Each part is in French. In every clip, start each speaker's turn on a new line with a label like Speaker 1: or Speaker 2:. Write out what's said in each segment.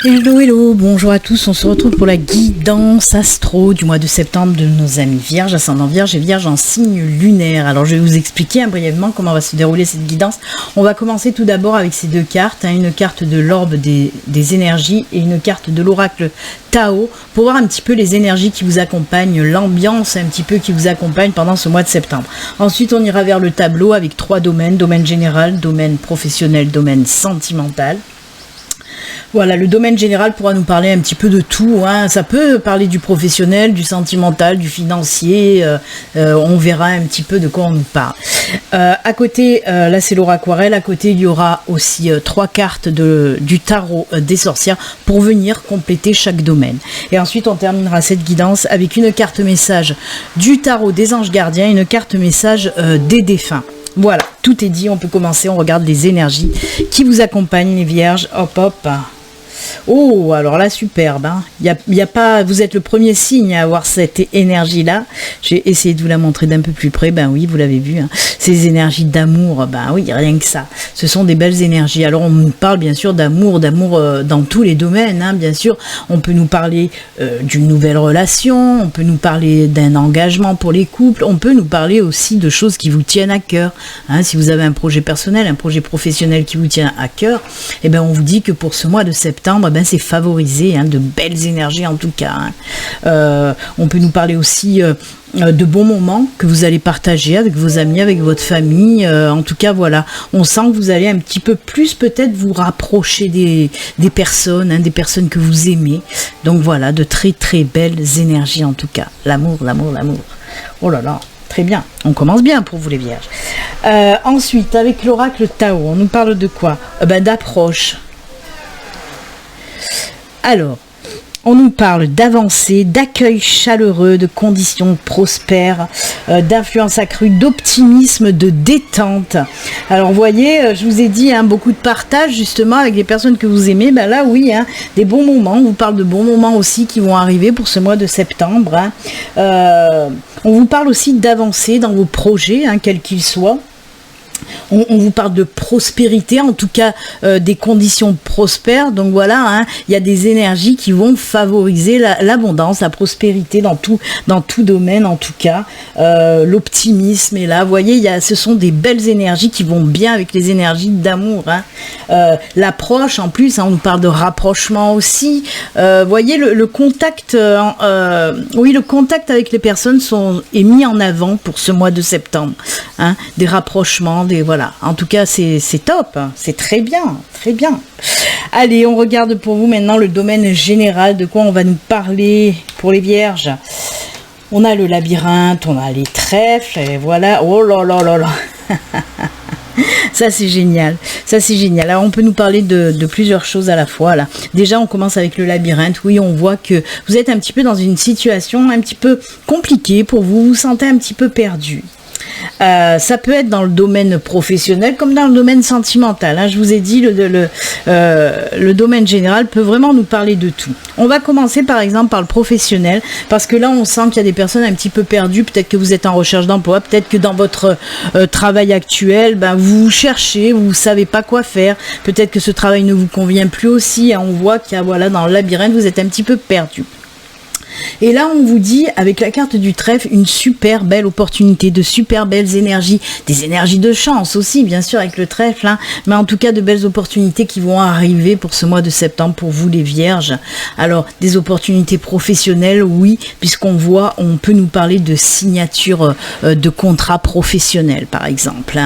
Speaker 1: Hello, hello, bonjour à tous, on se retrouve pour la guidance astro du mois de septembre de nos amis vierges, ascendant vierge et vierge en signe lunaire. Alors je vais vous expliquer brièvement comment va se dérouler cette guidance. On va commencer tout d'abord avec ces deux cartes, une carte de l'orbe des énergies et une carte de l'oracle Tao, pour voir un petit peu les énergies qui vous accompagnent, l'ambiance un petit peu qui vous accompagne pendant ce mois de septembre. Ensuite on ira vers le tableau avec trois domaines, domaine général, domaine professionnel, domaine sentimental. Voilà, le domaine général pourra nous parler un petit peu de tout, ça peut parler du professionnel, du sentimental, du financier, on verra un petit peu de quoi on nous parle. À côté, là c'est l'aura aquarelle, à côté il y aura aussi trois cartes du tarot des sorcières pour venir compléter chaque domaine. Et ensuite on terminera cette guidance avec une carte message du tarot des anges gardiens et une carte message des défunts. Voilà, tout est dit, on peut commencer, on regarde les énergies qui vous accompagnent les vierges, hop hop. Oh, alors là, superbe, y a pas, vous êtes le premier signe à avoir cette énergie-là. J'ai essayé de vous la montrer d'un peu plus près, ben oui, vous l'avez vu, ces énergies d'amour, ben oui, rien que ça. Ce sont des belles énergies. Alors, on nous parle bien sûr d'amour dans tous les domaines, bien sûr. On peut nous parler d'une nouvelle relation, on peut nous parler d'un engagement pour les couples, on peut nous parler aussi de choses qui vous tiennent à cœur. Si vous avez un projet personnel, un projet professionnel qui vous tient à cœur, eh ben, on vous dit que pour ce mois de septembre, c'est favorisé, de belles énergies en tout cas. On peut nous parler aussi de bons moments que vous allez partager avec vos amis, avec votre famille. En tout cas, voilà, on sent que vous allez un petit peu plus peut-être vous rapprocher des personnes, des personnes que vous aimez. Donc voilà, de très très belles énergies en tout cas. L'amour, l'amour, l'amour. Oh là là. Très bien, on commence bien pour vous les vierges. Ensuite, avec l'oracle Tao, on nous parle de quoi? D'approche. Alors, on nous parle d'avancée, d'accueil chaleureux, de conditions prospères, d'influence accrue, d'optimisme, de détente. Alors, vous voyez, je vous ai dit, beaucoup de partage justement avec les personnes que vous aimez. Ben là, oui, des bons moments. On vous parle de bons moments aussi qui vont arriver pour ce mois de septembre. On vous parle aussi d'avancée dans vos projets, quels qu'ils soient. On vous parle de prospérité, en tout cas des conditions prospères. Donc voilà, il y a des énergies qui vont favoriser l'abondance, la prospérité dans tout domaine en tout cas. L'optimisme est là. Vous voyez, ce sont des belles énergies qui vont bien avec les énergies d'amour. L'approche en plus, on nous parle de rapprochement aussi. Vous voyez, le contact, le contact avec les personnes est mis en avant pour ce mois de septembre. Des rapprochements, voilà, en tout cas c'est top, c'est très bien, très bien. Allez, on regarde pour vous maintenant le domaine général, de quoi on va nous parler pour les vierges. On a le labyrinthe, on a les trèfles, et voilà, oh là là là là. Ça c'est génial, ça c'est génial. Alors on peut nous parler de plusieurs choses à la fois là. Déjà on commence avec le labyrinthe. Oui, on voit que vous êtes un petit peu dans une situation un petit peu compliquée pour vous, vous vous sentez un petit peu perdu. Ça peut être dans le domaine professionnel comme dans le domaine sentimental. Je vous ai dit, le domaine général peut vraiment nous parler de tout. On va commencer par exemple par le professionnel, parce que là on sent qu'il y a des personnes un petit peu perdues. Peut-être que vous êtes en recherche d'emploi, peut-être que dans votre travail actuel, vous cherchez, vous ne savez pas quoi faire. Peut-être que ce travail ne vous convient plus aussi. On voit qu'il y a, voilà, dans le labyrinthe, vous êtes un petit peu perdu. Et là, on vous dit, avec la carte du trèfle, une super belle opportunité, de super belles énergies, des énergies de chance aussi, bien sûr, avec le trèfle, mais en tout cas, de belles opportunités qui vont arriver pour ce mois de septembre, pour vous les vierges. Alors, des opportunités professionnelles, oui, puisqu'on voit, on peut nous parler de signature de contrats professionnels, par exemple.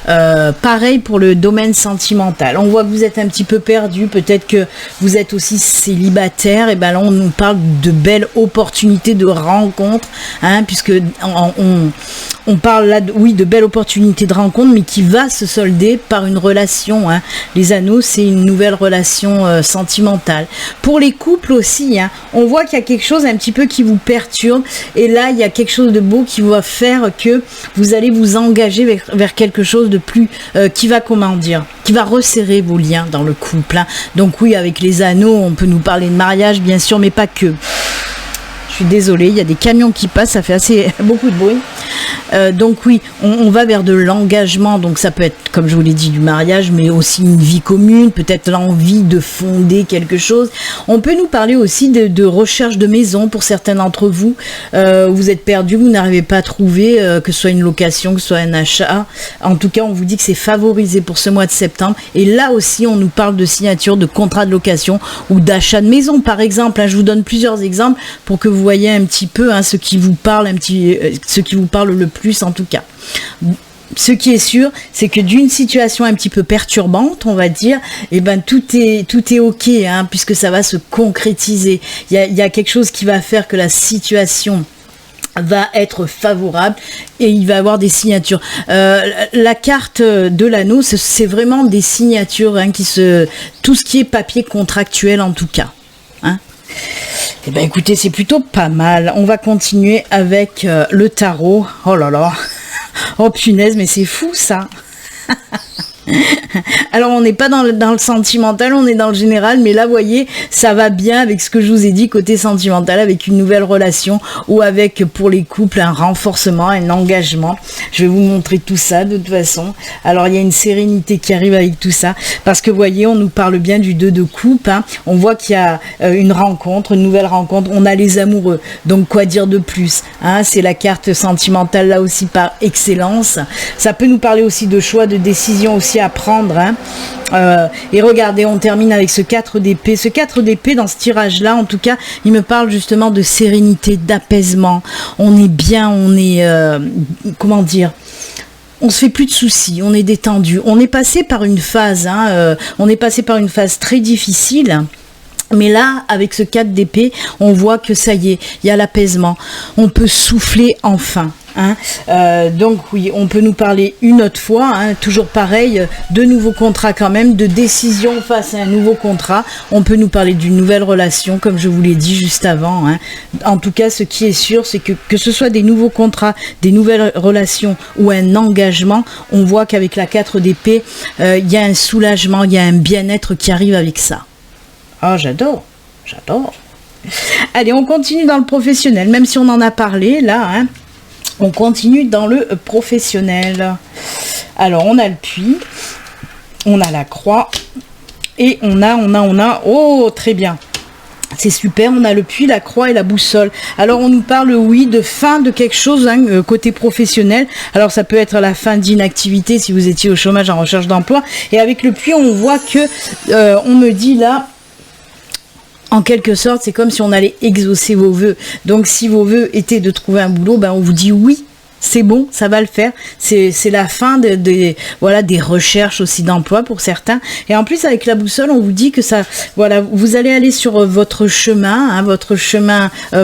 Speaker 1: Pareil pour le domaine sentimental. On voit que vous êtes un petit peu perdu, peut-être que vous êtes aussi célibataire, et là, on nous parle de belles opportunités de rencontre, puisque on parle là de belles opportunités de rencontre, mais qui va se solder par une relation. Les anneaux, c'est une nouvelle relation sentimentale. Pour les couples aussi, on voit qu'il y a quelque chose un petit peu qui vous perturbe, et là il y a quelque chose de beau qui va faire que vous allez vous engager vers quelque chose de plus qui va resserrer vos liens dans le couple. Donc oui, avec les anneaux, on peut nous parler de mariage bien sûr, mais pas que. Je suis désolée, il y a des camions qui passent, ça fait beaucoup de bruit. Donc oui, on va vers de l'engagement, donc ça peut être, comme je vous l'ai dit, du mariage, mais aussi une vie commune, peut-être l'envie de fonder quelque chose. On peut nous parler aussi de recherche de maison pour certains d'entre vous. Vous êtes perdu, vous n'arrivez pas à trouver, que ce soit une location, que ce soit un achat. En tout cas, on vous dit que c'est favorisé pour ce mois de septembre. Et là aussi, on nous parle de signature de contrat de location ou d'achat de maison, par exemple. Je vous donne plusieurs exemples pour que vous voyez un petit peu ce qui vous parle, ce qui vous parle le plus en tout cas. Ce qui est sûr, c'est que d'une situation un petit peu perturbante, on va dire, tout est ok, puisque ça va se concrétiser. Il y a quelque chose qui va faire que la situation va être favorable et il va y avoir des signatures. La carte de l'anneau, c'est vraiment des signatures, tout ce qui est papier contractuel en tout cas. Écoutez, c'est plutôt pas mal. On va continuer avec le tarot. Oh là là. Oh punaise, mais c'est fou ça. Alors on n'est pas dans le sentimental, on est dans le général, mais là vous voyez, ça va bien avec ce que je vous ai dit côté sentimental, avec une nouvelle relation ou avec pour les couples un renforcement, un engagement. Je vais vous montrer tout ça de toute façon. Alors il y a une sérénité qui arrive avec tout ça, parce que vous voyez, on nous parle bien du 2 de coupe, on voit qu'il y a une rencontre, une nouvelle rencontre, on a les amoureux, donc quoi dire de plus, c'est la carte sentimentale là aussi par excellence. Ça peut nous parler aussi de choix, de décision aussi à prendre, et regardez, on termine avec ce 4 d'épée. Ce 4 d'épée, dans ce tirage là en tout cas, il me parle justement de sérénité, d'apaisement. On est bien, on est comment dire, on se fait plus de soucis, on est détendu. On est passé par une phase très difficile. Mais là, avec ce 4 d'épée, on voit que ça y est, il y a l'apaisement. On peut souffler enfin. Donc oui, on peut nous parler une autre fois, toujours pareil, de nouveaux contrats quand même, de décision face à un nouveau contrat. On peut nous parler d'une nouvelle relation, comme je vous l'ai dit juste avant. En tout cas, ce qui est sûr, c'est que ce soit des nouveaux contrats, des nouvelles relations ou un engagement, on voit qu'avec la 4 d'épée, il y a un soulagement, il y a un bien-être qui arrive avec ça. Oh, j'adore. Allez, on continue dans le professionnel, même si on en a parlé là, on continue dans le professionnel. Alors, on a le puits, on a la croix, et on a, oh, très bien. C'est super, on a le puits, la croix et la boussole. Alors on nous parle, oui, de fin de quelque chose côté professionnel. Alors ça peut être la fin d'inactivité si vous étiez au chômage en recherche d'emploi. Et avec le puits, on voit que, on me dit là, en quelque sorte, c'est comme si on allait exaucer vos vœux. Donc si vos vœux étaient de trouver un boulot, on vous dit oui. C'est bon, ça va le faire. C'est la fin des recherches aussi d'emploi pour certains. Et en plus, avec la boussole, on vous dit que ça, vous allez aller sur votre chemin,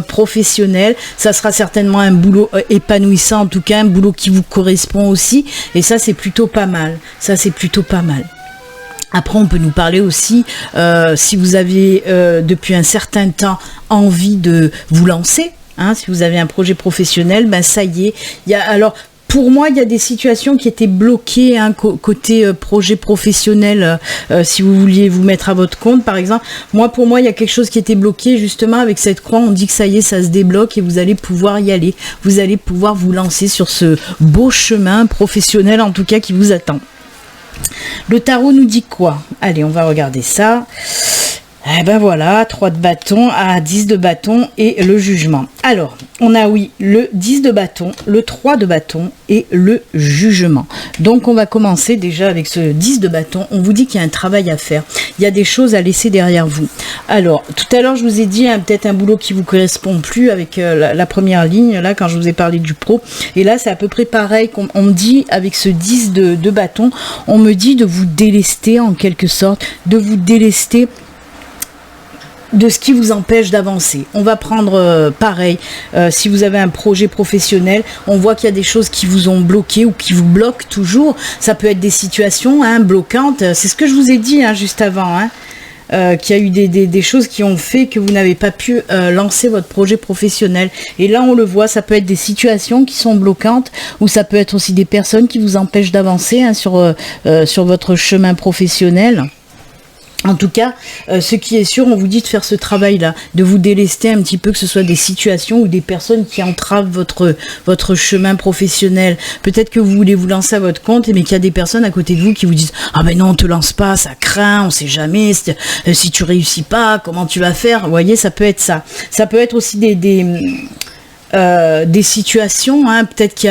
Speaker 1: professionnel. Ça sera certainement un boulot épanouissant, en tout cas un boulot qui vous correspond aussi. Et ça, c'est plutôt pas mal. Après, on peut nous parler aussi, si vous avez depuis un certain temps envie de vous lancer. Si vous avez un projet professionnel, ça y est. Alors, pour moi, il y a des situations qui étaient bloquées côté projet professionnel. Si vous vouliez vous mettre à votre compte, par exemple. Pour moi, il y a quelque chose qui était bloqué. Justement, avec cette croix, on dit que ça y est, ça se débloque et vous allez pouvoir y aller. Vous allez pouvoir vous lancer sur ce beau chemin professionnel, en tout cas, qui vous attend. Le tarot nous dit quoi? Allez, on va regarder ça. 3 de bâton à 10 de bâton et le jugement. Alors, on a le 10 de bâton, le 3 de bâton et le jugement. Donc, on va commencer déjà avec ce 10 de bâton. On vous dit qu'il y a un travail à faire. Il y a des choses à laisser derrière vous. Alors, tout à l'heure, je vous ai dit peut-être un boulot qui vous correspond plus avec la première ligne, là, quand je vous ai parlé du pro. Et là, c'est à peu près pareil. On me dit, avec ce 10 de bâton, on me dit de vous délester en quelque sorte, de vous délester de ce qui vous empêche d'avancer. On va prendre pareil, si vous avez un projet professionnel, on voit qu'il y a des choses qui vous ont bloqué ou qui vous bloquent toujours. Ça peut être des situations bloquantes. C'est ce que je vous ai dit juste avant, qu'il y a eu des choses qui ont fait que vous n'avez pas pu lancer votre projet professionnel. Et là, on le voit, ça peut être des situations qui sont bloquantes ou ça peut être aussi des personnes qui vous empêchent d'avancer sur votre chemin professionnel. En tout cas, ce qui est sûr, on vous dit de faire ce travail-là, de vous délester un petit peu, que ce soit des situations ou des personnes qui entravent votre chemin professionnel. Peut-être que vous voulez vous lancer à votre compte, mais qu'il y a des personnes à côté de vous qui vous disent « Ah ben non, te lance pas, ça craint, on sait jamais, si tu réussis pas, comment tu vas faire ?» Vous voyez, ça peut être ça. Ça peut être aussi des situations, hein, peut-être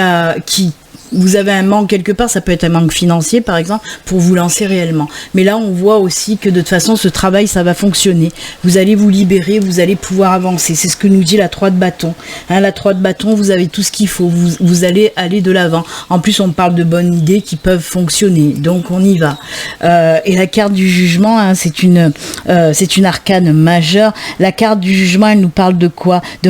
Speaker 1: vous avez un manque quelque part, ça peut être un manque financier par exemple, pour vous lancer réellement. Mais là, on voit aussi que de toute façon, ce travail, ça va fonctionner. Vous allez vous libérer, vous allez pouvoir avancer. C'est ce que nous dit la 3 de bâton. Hein, la 3 de bâton, vous avez tout ce qu'il faut. Vous allez aller de l'avant. En plus, on parle de bonnes idées qui peuvent fonctionner. Donc, on y va. Et la carte du jugement, hein, c'est une arcane majeure. La carte du jugement, elle nous parle de quoi ? De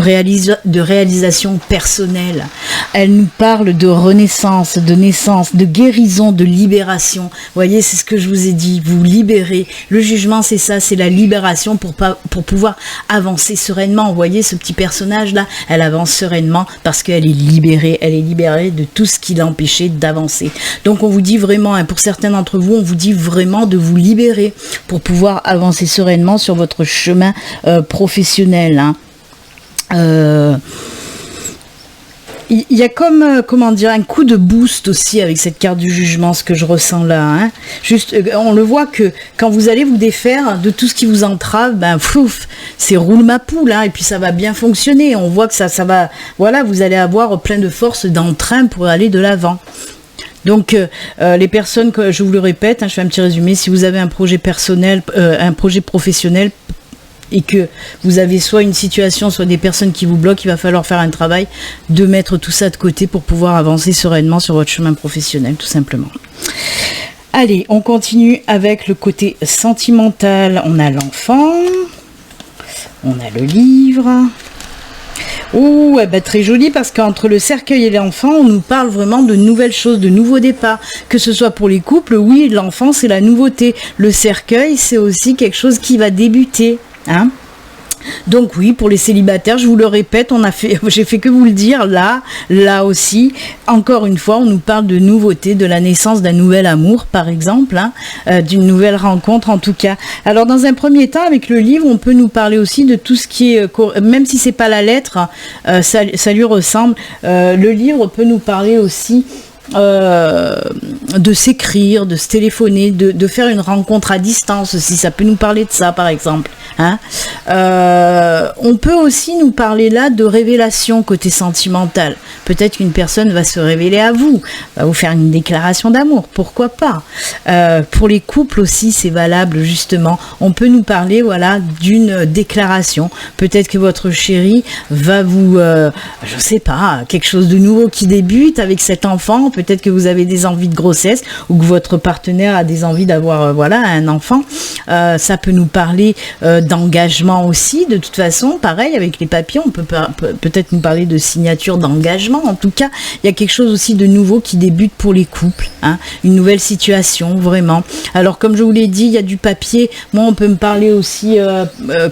Speaker 1: réalisation personnelle. Elle nous parle de renaissance, de naissance, de guérison, de libération. Vous voyez, c'est ce que je vous ai dit, vous libérez. Le jugement, c'est ça, c'est la libération pour pouvoir avancer sereinement. Vous voyez, ce petit personnage-là, elle avance sereinement parce qu'elle est libérée. Elle est libérée de tout ce qui l'empêchait d'avancer. Donc, on vous dit vraiment, hein, pour certains d'entre vous, on vous dit vraiment de vous libérer pour pouvoir avancer sereinement sur votre chemin professionnel. Hein. Il y a comme, comment dire, un coup de boost aussi avec cette carte du jugement, ce que je ressens là. Hein. Juste, on le voit que quand vous allez vous défaire de tout ce qui vous entrave, ben fouf, c'est roule ma poule, hein, et puis ça va bien fonctionner. On voit que ça va, voilà, vous allez avoir plein de force, d'entrain pour aller de l'avant. Donc, les personnes, je vous le répète, hein, je fais un petit résumé, si vous avez un projet personnel, un projet professionnel, et que vous avez soit une situation, soit des personnes qui vous bloquent, il va falloir faire un travail de mettre tout ça de côté pour pouvoir avancer sereinement sur votre chemin professionnel, tout simplement. Allez, on continue avec le côté sentimental. On a l'enfant, on a le livre. Oh, eh ben, très joli, parce qu'entre le cercueil et l'enfant, on nous parle vraiment de nouvelles choses, de nouveaux départs. Que ce soit pour les couples, oui, l'enfant, c'est la nouveauté. Le cercueil, c'est aussi quelque chose qui va débuter. Hein? Donc oui, pour les célibataires, je vous le répète, j'ai fait que vous le dire, là aussi, encore une fois, on nous parle de nouveauté, de la naissance d'un nouvel amour, par exemple, hein, d'une nouvelle rencontre en tout cas. Alors dans un premier temps, avec le livre, on peut nous parler aussi de tout ce qui est, même si c'est pas la lettre, ça lui ressemble, le livre peut nous parler aussi de s'écrire, de se téléphoner, de faire une rencontre à distance, si ça peut nous parler de ça par exemple. Hein. On peut aussi nous parler là de révélation côté sentimental. Peut-être qu'une personne va se révéler à vous, va vous faire une déclaration d'amour, pourquoi pas. Pour les couples aussi, c'est valable justement. On peut nous parler, voilà, d'une déclaration. Peut-être que votre chéri va vous, je sais pas, quelque chose de nouveau qui débute avec cet enfant. Peut-être que vous avez des envies de grossesse ou que votre partenaire a des envies d'avoir voilà, un enfant. Ça peut nous parler d'engagement aussi. De toute façon, pareil, avec les papiers, on peut peut-être nous parler de signature d'engagement. En tout cas, il y a quelque chose aussi de nouveau qui débute pour les couples. Hein, une nouvelle situation, vraiment. Alors, comme je vous l'ai dit, il y a du papier. Moi, on peut me parler aussi,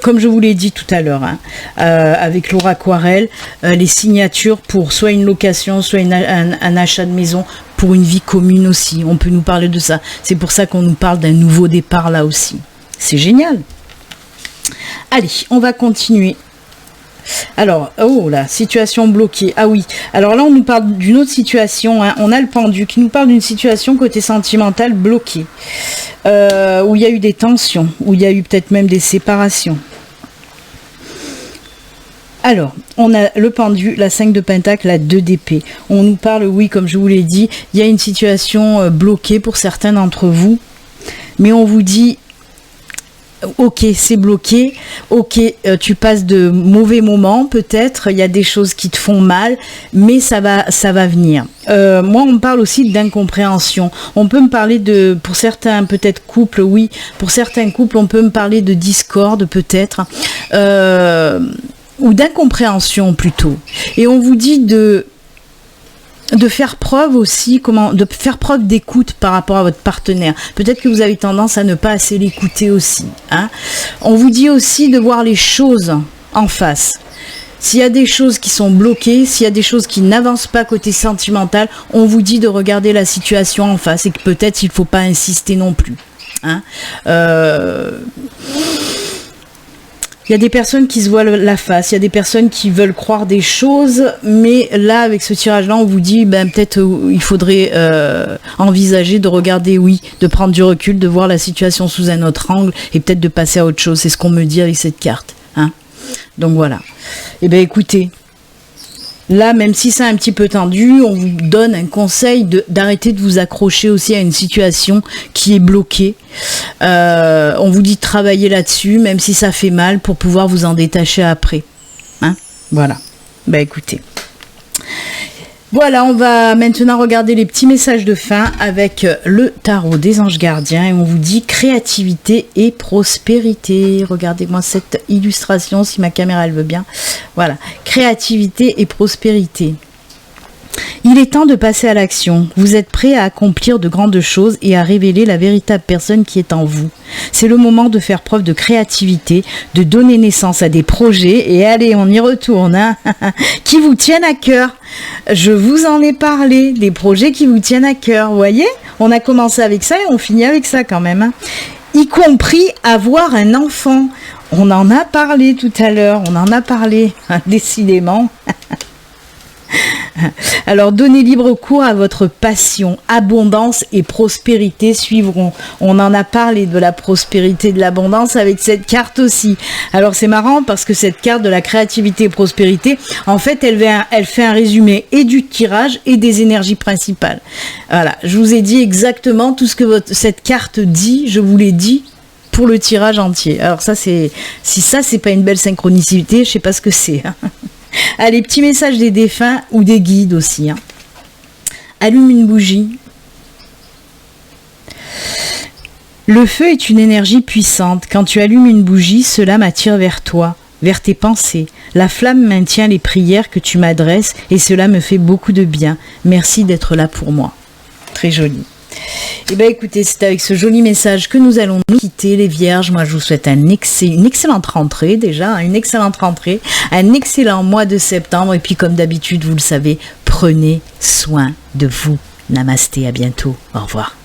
Speaker 1: comme je vous l'ai dit tout à l'heure, hein, avec Laura Aquarelle, les signatures pour soit une location, soit un achat de maison, pour une vie commune aussi. On peut nous parler de ça. C'est pour ça qu'on nous parle d'un nouveau départ là aussi. C'est génial. Allez, on va continuer. Alors, oh là, situation bloquée. Ah oui, alors là on nous parle d'une autre situation, hein. On a le pendu qui nous parle d'une situation côté sentimental bloquée, où il y a eu des tensions, où il y a eu peut-être même des séparations. Alors, on a le pendu, la 5 de pentacle, la 2 d'épée. On nous parle, oui, comme je vous l'ai dit, il y a une situation bloquée pour certains d'entre vous, mais on vous dit, ok, c'est bloqué, ok, tu passes de mauvais moments, peut-être, il y a des choses qui te font mal, mais ça va venir. Moi, on me parle aussi d'incompréhension. On peut me parler de, pour certains, peut-être couples, oui, pour certains couples, on peut me parler de discorde, peut-être, ou d'incompréhension plutôt. Et on vous dit de faire preuve aussi, de faire preuve d'écoute par rapport à votre partenaire. Peut-être que vous avez tendance à ne pas assez l'écouter aussi. Hein. On vous dit aussi de voir les choses en face. S'il y a des choses qui sont bloquées, s'il y a des choses qui n'avancent pas côté sentimental, on vous dit de regarder la situation en face et que peut-être il ne faut pas insister non plus. Hein. Il y a des personnes qui se voient la face, il y a des personnes qui veulent croire des choses, mais là, avec ce tirage-là, on vous dit, peut-être il faudrait envisager de regarder, de prendre du recul, de voir la situation sous un autre angle, et peut-être de passer à autre chose. C'est ce qu'on me dit avec cette carte. Hein. Donc voilà. Eh bien, écoutez, là, même si c'est un petit peu tendu, on vous donne un conseil d'arrêter de vous accrocher aussi à une situation qui est bloquée. On vous dit de travailler là-dessus, même si ça fait mal, pour pouvoir vous en détacher après. Hein, voilà. Écoutez. Voilà, on va maintenant regarder les petits messages de fin avec le tarot des anges gardiens et on vous dit créativité et prospérité. Regardez-moi cette illustration si ma caméra elle veut bien. Voilà, créativité et prospérité. Il est temps de passer à l'action. Vous êtes prêt à accomplir de grandes choses et à révéler la véritable personne qui est en vous. C'est le moment de faire preuve de créativité, de donner naissance à des projets et allez, on y retourne, hein, qui vous tiennent à cœur. Je vous en ai parlé, des projets qui vous tiennent à cœur. Vous voyez, on a commencé avec ça et on finit avec ça quand même. Hein. Y compris avoir un enfant. On en a parlé tout à l'heure, on en a parlé, décidément. Alors, donnez libre cours à votre passion, abondance et prospérité suivront. On en a parlé de la prospérité, de l'abondance avec cette carte aussi. Alors, c'est marrant parce que cette carte de la créativité et prospérité, en fait, elle fait un résumé et du tirage et des énergies principales. Voilà, je vous ai dit exactement tout ce que cette carte dit, je vous l'ai dit pour le tirage entier. Alors ça, si ça, c'est pas une belle synchronicité, je sais pas ce que c'est. Hein. Allez, petit message des défunts ou des guides aussi. Hein. Allume une bougie. Le feu est une énergie puissante. Quand tu allumes une bougie, cela m'attire vers toi, vers tes pensées. La flamme maintient les prières que tu m'adresses et cela me fait beaucoup de bien. Merci d'être là pour moi. Très joli. Eh bien écoutez, c'est avec ce joli message que nous allons nous quitter les vierges. Moi je vous souhaite une excellente rentrée déjà, une excellente rentrée, un excellent mois de septembre et puis comme d'habitude vous le savez, prenez soin de vous. Namasté, à bientôt, au revoir.